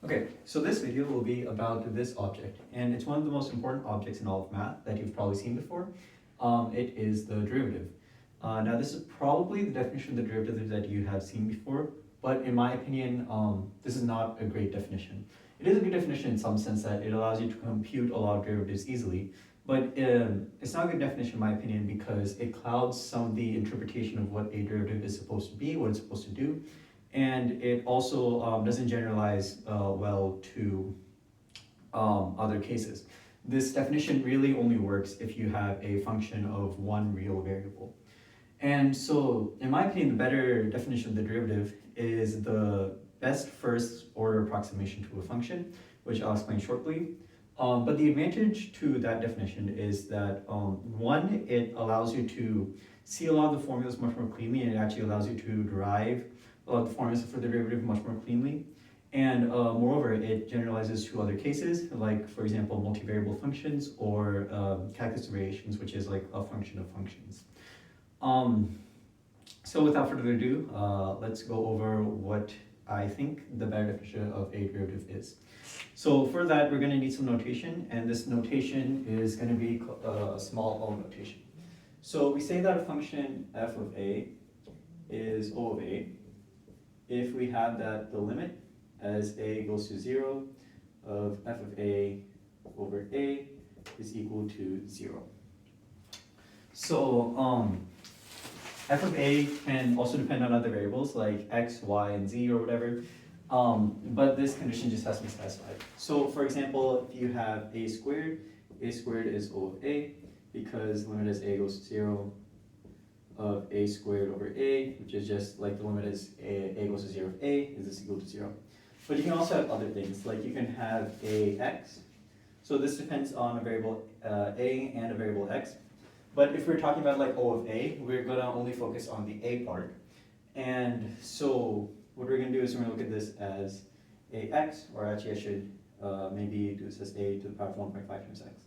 Okay, so this video will be about this object, and it's one of the most important objects in all of math that you've probably seen before. It is the derivative. Now this is probably the definition of the derivative that you have seen before, but in my opinion, this is not a great definition. It is a good definition in some sense that it allows you to compute a lot of derivatives easily, but it's not a good definition in my opinion because it clouds some of the interpretation of what a derivative is supposed to be, what it's supposed to do. And it also doesn't generalize well to other cases. This definition really only works if you have a function of one real variable. And so, in my opinion, the better definition of the derivative is the best first order approximation to a function, which I'll explain shortly. But the advantage to that definition is that one, it allows you to see a lot of the formulas much more cleanly, and it actually allows you to derive the formulas for the derivative much more cleanly. And moreover, it generalizes to other cases, like for example, multivariable functions or calculus variations, which is like a function of functions. So without further ado, let's go over what I think the better definition of a derivative is. So for that, we're going to need some notation, and this notation is going to be a small o notation. So we say that a function f of a is O of a if we have that the limit as a goes to 0 of f of a over a is equal to 0. So f of a can also depend on other variables like x, y, and z or whatever, but this condition just has to be satisfied. So for example, if you have a squared is O of a because limit as a goes to 0 of a squared over a, which is just like the limit is a goes to 0 of a is this equal to 0. But you can also have other things, like you can have a x. So this depends on a variable a and a variable x. But if we're talking about like O of a, we're going to only focus on the a part. And so what we're going to do is we're going to look at this as ax, or actually I should maybe do this as a to the power of 1.5 times x.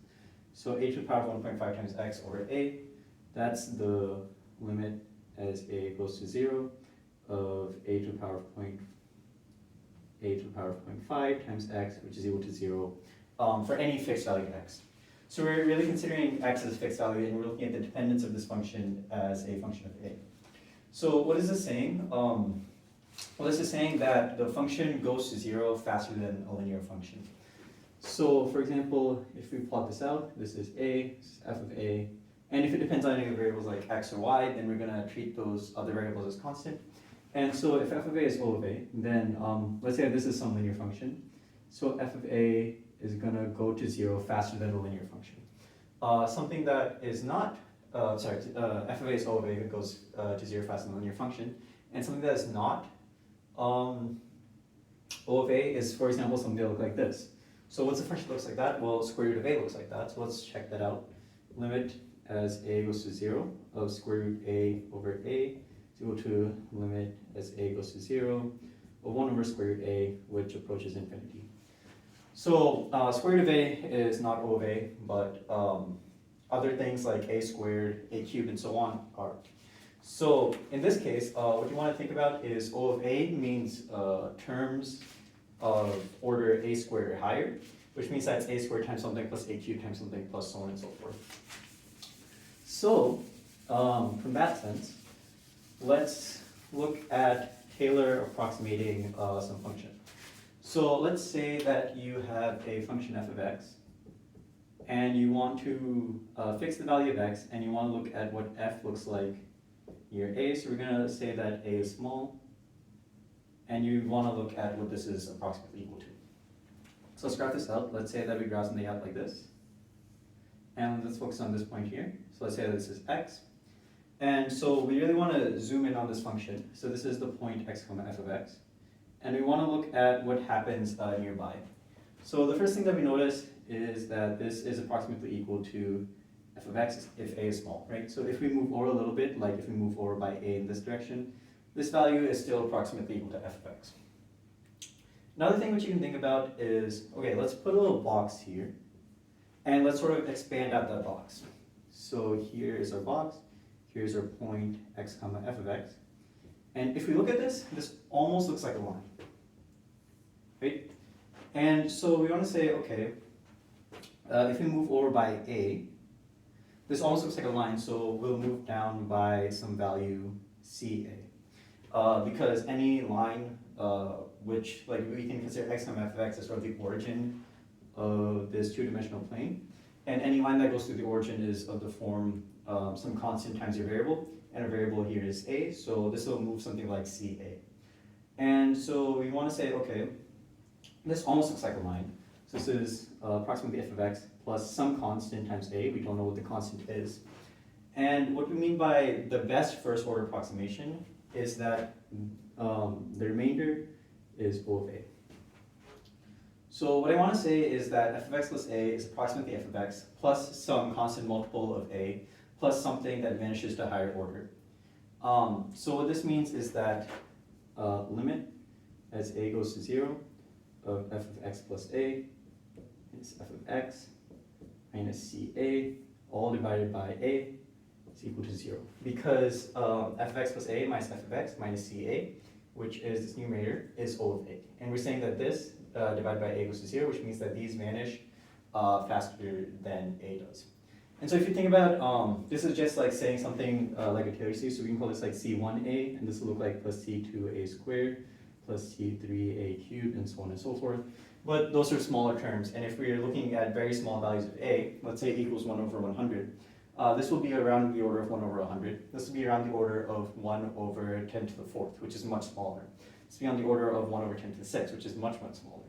So a to the power of 1.5 times x over a, that's the limit as a goes to 0 of a to the power of 0.5 times x, which is equal to 0 for any fixed value x. So we're really considering x as a fixed value, and we're looking at the dependence of this function as a function of a. So what is this saying? Well, this is saying that the function goes to 0 faster than a linear function. So for example, if we plot this out, this is a, this is f of a, and if it depends on any of the variables like x or y, then we're going to treat those other variables as constant. And so if f of a is O of a, then let's say this is some linear function. So f of a is going to go to 0 faster than a linear function. Something that is not, f of a is O of a, it goes to 0 faster than a linear function. And something that is not O of a is, for example, something that looks like this. So what's the function that looks like that? Well, square root of a looks like that. So let's check that out. Limit as a goes to 0 of square root a over a is equal to limit as a goes to 0 of 1 over square root a, which approaches infinity. So square root of a is not O of a, but other things like a squared, a cubed, and so on are. So in this case, what you want to think about is O of a means terms of order a squared or higher, which means that it's a squared times something plus a cubed times something plus so on and so forth. So from that sense, let's look at Taylor approximating some function. So let's say that you have a function f of x, and you want to fix the value of x, and you want to look at what f looks like near a. So we're going to say that a is small, and you want to look at what this is approximately equal to. So let's graph this out. Let's say that we graph something out like this. And let's focus on this point here. So let's say that this is x. And so we really want to zoom in on this function. So this is the point x comma f of x. And we want to look at what happens nearby. So the first thing that we notice is that this is approximately equal to f of x if a is small, right? So if we move over a little bit, like if we move over by a in this direction, this value is still approximately equal to f of x. Another thing which you can think about is, okay, let's put a little box here, and let's sort of expand out that box. So here is our box, here's our point x comma f of x. And if we look at this, this almost looks like a line, right? And so we want to say, okay, if we move over by a, this almost looks like a line, so we'll move down by some value CA. Because any line which, like, we can consider x times f of x as sort of the origin of this two-dimensional plane, and any line that goes through the origin is of the form some constant times your variable, and a variable here is a, so this will move something like CA. And so we want to say, okay, this almost looks like a line. So this is approximately f of x plus some constant times a. We don't know what the constant is. And what we mean by the best first order approximation is that the remainder is O of a. So what I want to say is that f of x plus a is approximately f of x plus some constant multiple of a plus something that vanishes to higher order. So what this means is that limit as a goes to 0 of f of x plus a is f of x minus ca all divided by a is equal to 0. Because f of x plus a minus f of x minus ca, which is this numerator, is O of a. And we're saying that this divided by a goes to 0, which means that these vanish faster than a does. And so if you think about, this is just like saying something like a Taylor series, so we can call this like C1a, and this will look like plus C2a squared, plus C3a cubed, and so on and so forth. But those are smaller terms, and if we are looking at very small values of a, let's say equals 1 over 100, this will be around the order of 1 over 100. This will be around the order of 1 over 10 to the 4th, which is much smaller. This will be on the order of 1 over 10 to the 6th, which is much, much smaller.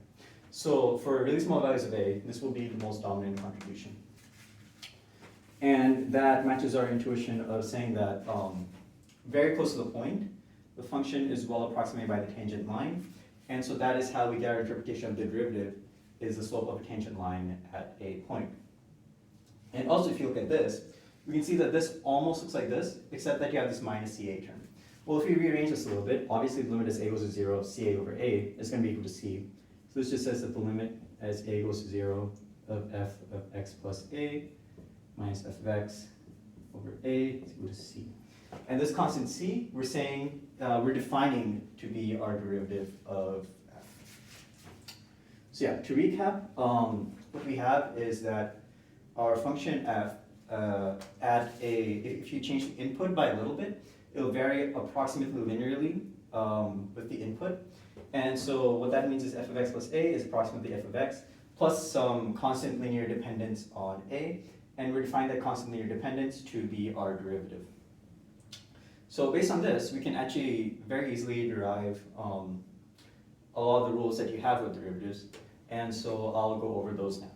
So for really small values of a, this will be the most dominant contribution. And that matches our intuition of saying that very close to the point, the function is well approximated by the tangent line. And so that is how we get our interpretation of the derivative, is the slope of a tangent line at a point. And also, if you look at this, we can see that this almost looks like this, except that you have this minus CA term. Well, if we rearrange this a little bit, obviously the limit as a goes to 0 of CA over a is going to be equal to C. So this just says that the limit as a goes to 0 of f of x plus a minus f of x over a is equal to c. And this constant c, we're saying, we're defining to be our derivative of f. So yeah, to recap, what we have is that our function f, if you change the input by a little bit, it'll vary approximately linearly with the input. And so what that means is f of x plus a is approximately f of x plus some constant linear dependence on a, and we define that constant linear dependence to be our derivative. So based on this, we can actually very easily derive a lot of the rules that you have with derivatives, and so I'll go over those now.